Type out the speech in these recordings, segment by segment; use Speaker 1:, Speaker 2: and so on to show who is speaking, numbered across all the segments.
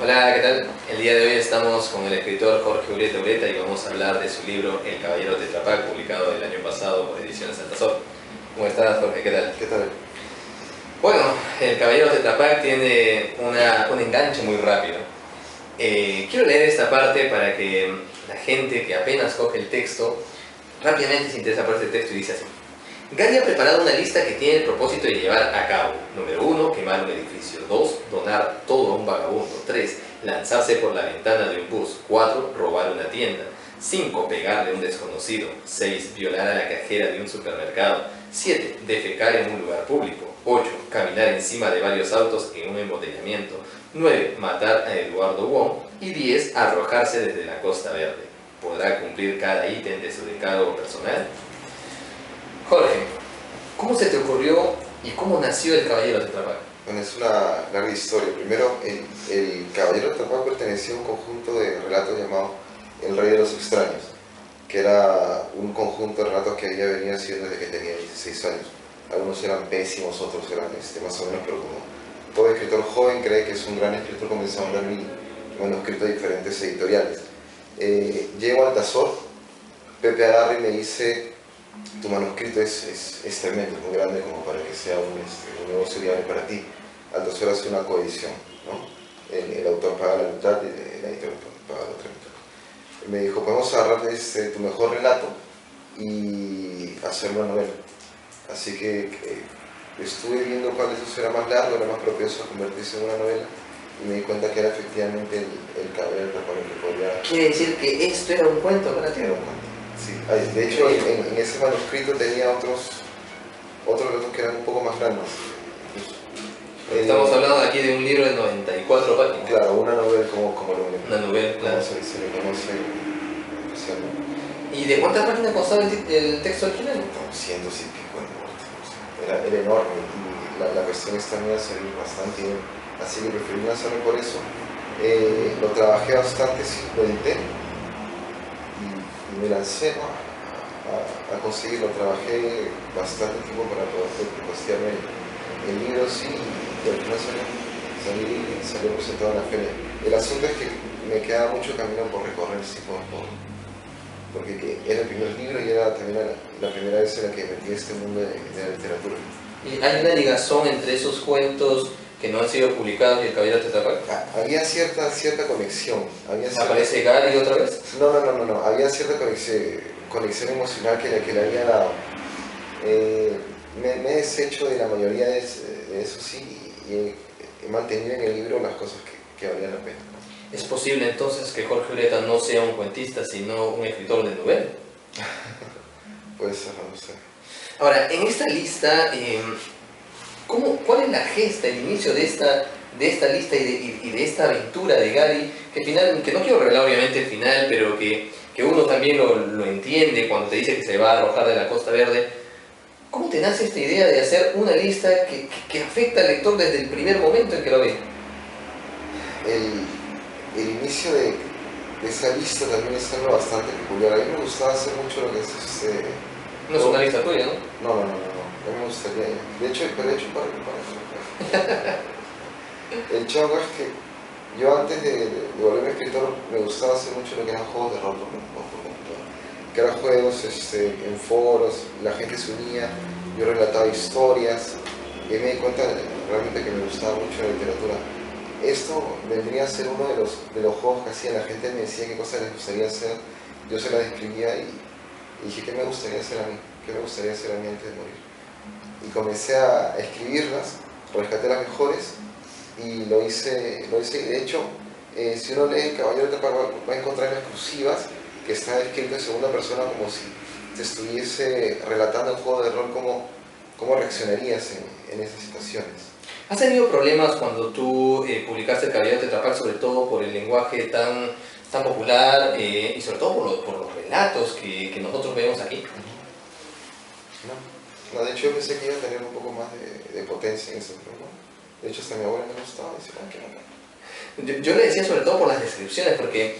Speaker 1: Hola, ¿qué tal? El día de hoy estamos con el escritor Jorge Ureta Ureta y vamos a hablar de su libro El Caballero Tetra Pak, publicado el año pasado por Ediciones Altazor. ¿Cómo estás, Jorge? ¿Qué tal?
Speaker 2: ¿Qué tal?
Speaker 1: Bueno, El Caballero Tetra Pak tiene un enganche muy rápido. Quiero leer esta parte para que la gente que apenas coge el texto rápidamente se interesa por este texto y dice así. Gary ha preparado una lista que tiene el propósito de llevar a cabo. Número 1, quemar un edificio. 2, donar todo a un vagabundo. 3, lanzarse por la ventana de un bus. 4, robar una tienda. 5, pegarle a un desconocido. 6, violar a la cajera de un supermercado. 7, defecar en un lugar público. 8, caminar encima de varios autos en un embotellamiento. 9, matar a Eduardo Wong. Y 10, arrojarse desde la Costa Verde. ¿Podrá cumplir cada ítem de su decálogo personal? Jorge, ¿cómo se te ocurrió y cómo nació el Caballero Tetra Pak?
Speaker 2: Bueno, es una larga historia. Primero, el Caballero Tetra Pak pertenecía a un conjunto de relatos llamado El Rey de los Extraños, que era un conjunto de relatos que había venido haciendo desde que tenía 16 años. Algunos eran pésimos, otros eran más o menos, pero como todo escritor joven cree que es un gran escritor, comenzó a mandar mi manuscrito a diferentes editoriales. Llego al Altazor, Pepe agarra y me dice: tu manuscrito es tremendo, es muy grande como para que sea un negocio viable para ti. Altazor hace una coedición, ¿no? El autor paga la mitad y la editorial paga la otra mitad. Y me dijo: podemos agarrar tu mejor relato y hacer una novela. Así que estuve viendo cuál de esos era más largo, era más propioso a convertirse en una novela, y me di cuenta que era efectivamente el Caballero Tetra Pak el que podía...
Speaker 1: Quiere decir que esto era un cuento para ti.
Speaker 2: Era un cuento. Sí, de hecho en ese manuscrito tenía otros relatos que eran un poco más grandes.
Speaker 1: Estamos hablando aquí de un libro de 94 páginas.
Speaker 2: Claro, una novela como
Speaker 1: Una novela, claro.
Speaker 2: se le conoce oficialmente.
Speaker 1: ¿Y de cuántas páginas constaba el texto original?
Speaker 2: Cientos y pico de muertes. Era enorme y la versión esta me iba a servir bastante bien. Así que preferí lanzarme por eso. Lo trabajé bastante, sí, lo edité y me lancé, ¿no?, a conseguirlo. Trabajé bastante tiempo para poder costearme el libro, sí, y al final salió presentado en la feria. El asunto es que me queda mucho camino por recorrer, sí, porque era el primer libro y era también la primera vez en la que metí este mundo de la literatura.
Speaker 1: ¿Y hay una ligazón entre esos cuentos que no han sido publicados y el Caballero Tetra Pak?
Speaker 2: Había cierta conexión.
Speaker 1: ¿Aparece Gary otra vez?
Speaker 2: No. Había cierta conexión emocional que le había dado. Me he deshecho de la mayoría de eso, sí, y he mantenido en el libro las cosas que valían la pena.
Speaker 1: ¿Es posible entonces que Jorge Ureta no sea un cuentista, sino un escritor de novela?
Speaker 2: Puede ser, no sé.
Speaker 1: Ahora, en esta lista, ¿cuál es la gesta, el inicio de esta lista y de esta aventura de Gary? Que no quiero revelar obviamente el final, pero que uno también lo entiende cuando te dice que se va a arrojar de la Costa Verde. ¿Cómo te nace esta idea de hacer una lista que afecta al lector desde el primer momento en que lo ve?
Speaker 2: El inicio de esa lista también es algo bastante peculiar. A mí me gustaba hacer mucho lo que es
Speaker 1: No es una lista tuya, ¿no?
Speaker 2: No. A mí me gustaría. De hecho, para eso. El chongo es que yo, antes de volverme escritor, me gustaba hacer mucho lo que eran juegos de rol por computadora. Que eran juegos en foros, la gente se unía, yo relataba historias, y me di cuenta realmente que me gustaba mucho la literatura. Esto vendría a ser uno de los juegos que hacía. La gente me decía qué cosas les gustaría hacer, yo se la describía y dije: ¿qué me gustaría hacer a mí? ¿Qué me gustaría hacer a mí antes de morir? Y comencé a escribirlas, rescaté las mejores y lo hice. Y de hecho, si uno lee El Caballero Tetra Pak va a encontrar exclusivas que están escritas en segunda persona, como si te estuviese relatando el juego de rol, cómo reaccionarías en esas situaciones.
Speaker 1: ¿Has tenido problemas cuando tú publicaste El Caballero Tetra Pak, sobre todo por el lenguaje tan popular y sobre todo por los relatos que nosotros vemos aquí?
Speaker 2: No, de hecho yo pensé que iba a tener un poco más de potencia en eso, pero no. De hecho hasta mi abuela me gustaba y dice: ¿qué no?
Speaker 1: Yo le decía sobre todo por las descripciones, porque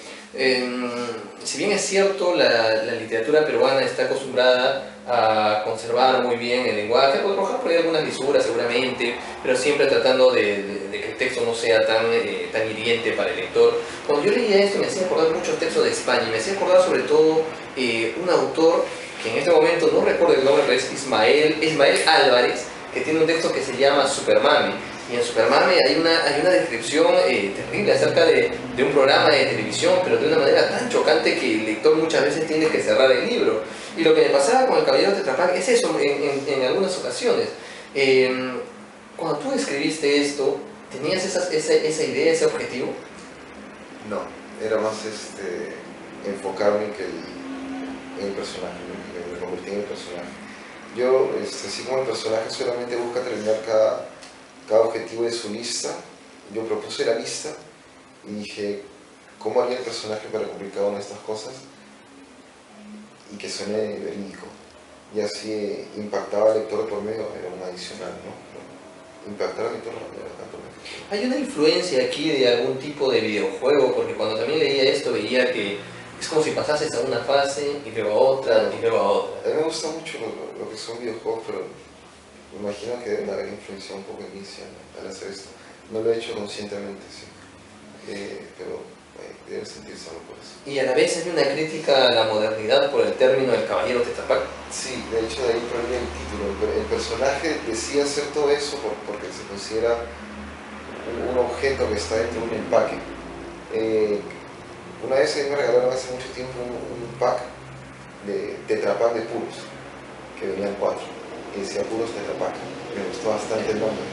Speaker 1: si bien es cierto, la literatura peruana está acostumbrada a conservar muy bien el lenguaje, puede arrojar por ahí algunas lisuras seguramente, pero siempre tratando de que el texto no sea tan hiriente para el lector. Cuando yo leía esto me hacía acordar muchos textos de España, y me hacía acordar sobre todo un autor que en este momento no recuerdo el nombre, pero es Ismael Álvarez, que tiene un texto que se llama Supermami. Y en Supermami hay una descripción terrible acerca de un programa de televisión, pero de una manera tan chocante que el lector muchas veces tiene que cerrar el libro. Y lo que me pasaba con el Caballero de Tetra Pak es eso en algunas ocasiones. Cuando tú escribiste esto, ¿tenías esa idea, ese objetivo?
Speaker 2: No, era más enfocarme en el personaje, me convertí en el personaje. Yo, así como el personaje solamente busca terminar cada objetivo de su lista, yo propuse la lista y dije, ¿cómo haría el personaje para cumplir cada una de estas cosas? Y que suene verídico. Y así impactaba al lector por medio, era un adicional, ¿no? Impactar al lector no era tanto.
Speaker 1: ¿Hay una influencia aquí de algún tipo de videojuego? Porque cuando también leía esto veía que es como si pasases a una fase y luego a otra y luego a otra.
Speaker 2: A mí me gusta mucho lo que son videojuegos, pero me imagino que deben haber influenciado un poco en mí al hacer esto. No lo he hecho conscientemente, sí. Pero debe sentirse algo por eso.
Speaker 1: Y a la vez hay una crítica a la modernidad por el término del Caballero Tetra Pak.
Speaker 2: Sí, de hecho de ahí proviene el título. El personaje decide hacer todo eso porque se considera un objeto que está dentro de un empaque. Una vez a mí me regalaron hace mucho tiempo un pack de Tetra Pak de puros, que venían 4, y decía puros Tetra Pak. Me gustó bastante el nombre.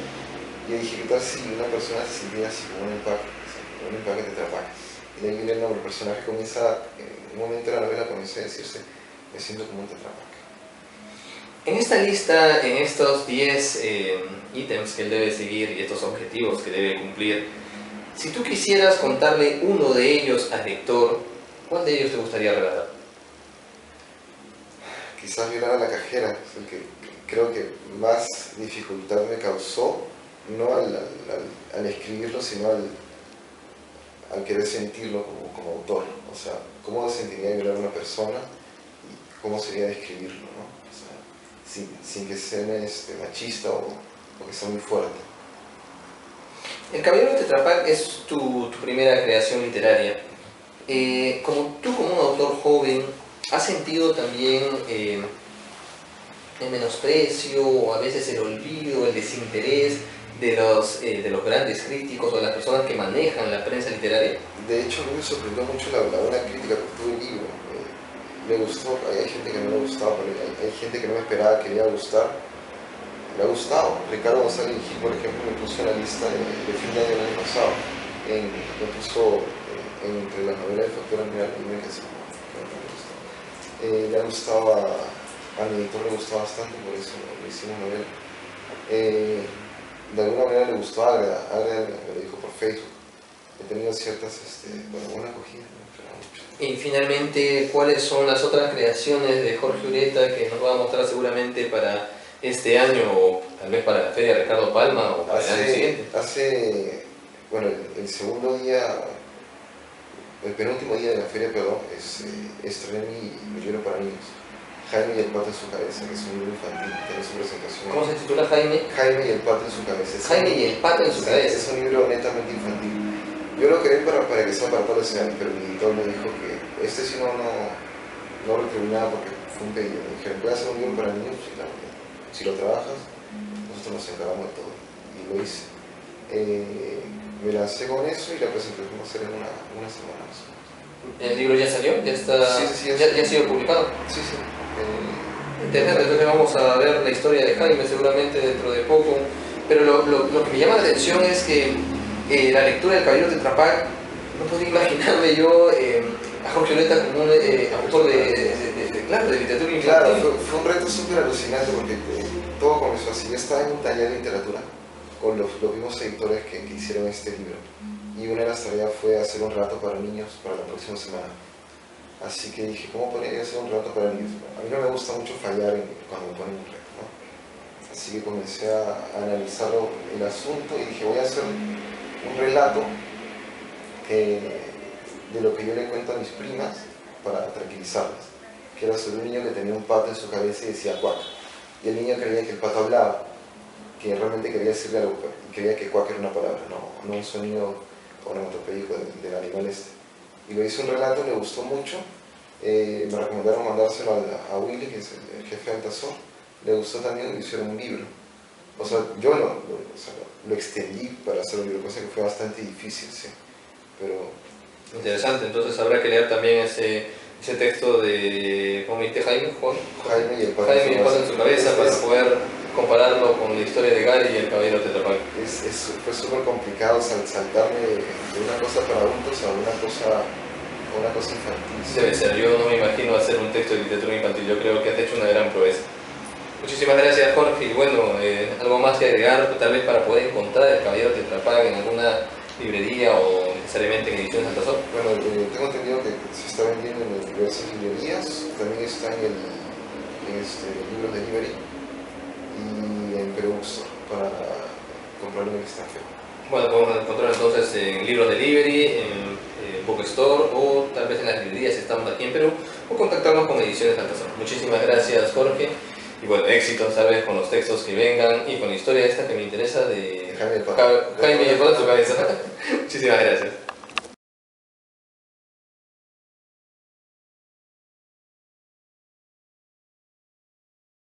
Speaker 2: Y yo dije, ¿qué tal si una persona se sintiera así como un empaque de Tetra Pak? Y de ahí viene el nombre. El personaje comienza, en un momento de la novela comienza a decirse, me siento como un Tetra Pak.
Speaker 1: En esta lista, en estos 10 ítems que él debe seguir y estos objetivos que debe cumplir, si tú quisieras contarle uno de ellos al lector, ¿cuál de ellos te gustaría relatar?
Speaker 2: Quizás violar a la cajera, es el que creo que más dificultad me causó, no al escribirlo, sino al querer sentirlo como autor. O sea, cómo sentiría violar a una persona y cómo sería describirlo, ¿no? O sea, sin que sea machista o que sea muy fuerte.
Speaker 1: El Caballero de Tetra Pak es tu primera creación literaria. Tú como un autor joven, ¿has sentido también el menosprecio o a veces el olvido, el desinterés de los grandes críticos o de las personas que manejan la prensa literaria?
Speaker 2: De hecho, a mí me sorprendió mucho la buena crítica que tuvo el libro. Me gustó, hay gente que no le gustaba, pero hay gente que no me esperaba que le iba a gustar. Me ha gustado. Ricardo González Gil, por ejemplo, me puso en la lista de fin de año del año pasado. Me puso entre las novelas de Factura Mineral y me casé. Le ha gustado a mi editor, le gustó bastante, por eso le hicimos novela. De alguna manera le gustó a Ágreda, me lo dijo por Facebook. He tenido ciertas, buena acogida, me esperaba mucho.
Speaker 1: Y finalmente, ¿cuáles son las otras creaciones de Jorge Ureta que nos va a mostrar seguramente para este año o tal vez para la Feria de Ricardo Palma o para el año siguiente?
Speaker 2: Bueno, el segundo día, el penúltimo día de la feria, perdón, estrené mi libro para niños, Jaime y el pato en su cabeza, que es un libro infantil, tiene su presentación.
Speaker 1: ¿Cómo se titula, Jaime?
Speaker 2: Jaime y el pato en su cabeza.
Speaker 1: Jaime y el pato en su cabeza.
Speaker 2: Es un libro netamente infantil. Yo lo creé para que sea para todos los años, pero mi editor me dijo que si no lo terminaba porque fue un pedido. Me dijeron, ¿puedes hacer un libro para niños? Sí, claro. Si lo trabajas, nosotros nos encargamos de todo. Y lo hice. Me lancé con eso y la presentación va a ser en una semana más.
Speaker 1: ¿El libro ya salió? ¿Ya está?
Speaker 2: Sí,
Speaker 1: ¿Ya ha sido publicado?
Speaker 2: Sí.
Speaker 1: Interesante, entonces vamos a ver la historia de Jaime seguramente dentro de poco. Pero lo que me llama la atención es que la lectura del Caballero de Tetra Pak, no podía imaginarme yo a Jorge Ureta como un autor de literatura infantil.
Speaker 2: Claro, fue un reto súper alucinante porque todo comenzó así. Yo estaba en un taller de literatura con los mismos editores que hicieron este libro. Y una de las tareas fue hacer un relato para niños para la próxima semana. Así que dije, ¿cómo podría hacer un relato para niños? A mí no me gusta mucho fallar cuando me ponen un reto, ¿no? Así que comencé a analizar el asunto y dije, voy a hacer un relato de lo que yo le cuento a mis primas para tranquilizarlas, que era sobre un niño que tenía un pato en su cabeza y decía cuac, y el niño creía que el pato hablaba, que realmente quería decirle algo, y creía que cuac era una palabra, no un sonido onomatopéyico del animal este. Y lo hice un relato, le gustó mucho, me recomendaron mandárselo a Willy, que es el jefe de Altazor, le gustó también y lo hicieron un libro. O sea, yo lo extendí para hacer un libro, cosa que fue bastante difícil, sí. Pero...
Speaker 1: Interesante, entonces habrá que leer también ese texto de, ¿cómo dijiste, Jaime? Juan.
Speaker 2: Jaime y el pato
Speaker 1: en su cabeza para poder compararlo con la historia de Gary y el caballero Tetra Pak.
Speaker 2: Fue súper complicado saltarme de una cosa para adultos a una cosa infantil.
Speaker 1: Debe ser, yo no me imagino hacer un texto de literatura infantil, yo creo que has hecho una gran proeza. Muchísimas gracias, Jorge, y bueno, algo más que agregar, tal vez para poder encontrar el caballero Tetra Pak en alguna librería o necesariamente en Ediciones Altazor.
Speaker 2: Bueno, tengo entendido que se está vendiendo en diversas librerías, también está en Libros Delivery y en Perú para comprarlo en el extranjero.
Speaker 1: Bueno, podemos encontrar entonces en Libros Delivery, en Bookstore o tal vez en las librerías si estamos aquí en Perú, o contactarnos con Ediciones Altazor. Muchísimas gracias, Jorge, y bueno, éxitos tal vez con los textos que vengan y con la historia esta que me interesa de
Speaker 2: Jaime y el pato
Speaker 1: en su cabeza. Muchísimas gracias.